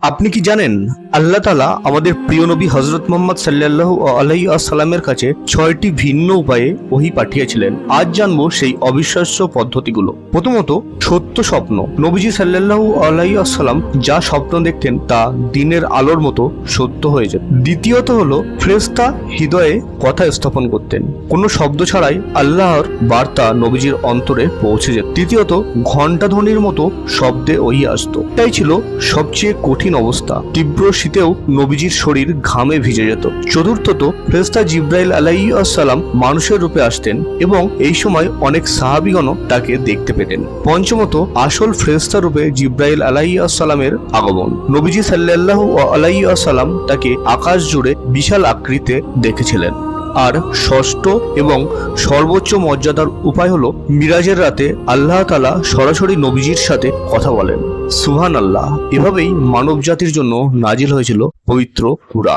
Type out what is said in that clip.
আপনি কি জানেন আল্লাহ তাআলা আমাদের প্রিয় নবী হযরত মুহাম্মদ সাল্লাল্লাহু আলাইহি ওয়াসাল্লামের কাছে 6টি ভিন্ন উপায়ে ওহী পাঠিয়েছিলেন। আজ জানবো সেই অবিশ্বাস্য পদ্ধতিগুলো। প্রথমত, সত্য স্বপ্ন। নবীজি সাল্লাল্লাহু আলাইহি ওয়াসাল্লাম যা স্বপ্ন দেখতেন তা দিনের আলোর মতো সত্য হয়ে যেত। দ্বিতীয়ত হলো, ফেরেশতা হৃদয়ে কথা স্থাপন করতেন, কোনো শব্দ ছাড়াই আল্লাহর বার্তা নবীজির অন্তরে পৌঁছে যেত। তৃতীয়ত, ঘণ্টাধ্বনির মতো শব্দে ওহী আসতো। এটাই ছিল সবচেয়ে কঠিন অবস্থা। তীব্র শীতেও নবীজির শরীর ঘামে ভিজে যেত। চতুর্থত, ফেরেশতা জিবরাইল আলাইহিস সালাম মানুষের রূপে আসতেন এবং এই সময় অনেক সাহাবীগণও তাকে দেখতে পেতেন। পঞ্চমত, আসল ফেরেশতা রূপে জিবরাইল আলাইহিস সালামের আগমন। নবীজি সাল্লাল্লাহু আলাইহি সাল্লাম তাকে আকাশ জুড়ে বিশাল আকৃতিতে দেখেছিলেন। আর ষষ্ঠ এবং সর্বোচ্চ মর্যাদার উপায় হলো, মিরাজের রাতে আল্লাহ তাআলা সরাসরি নবীজির সাথে কথা বলেন। সুবহানাল্লাহ। এভাবেই মানব জাতির জন্য নাজিল হয়েছিল পবিত্র কুরআন।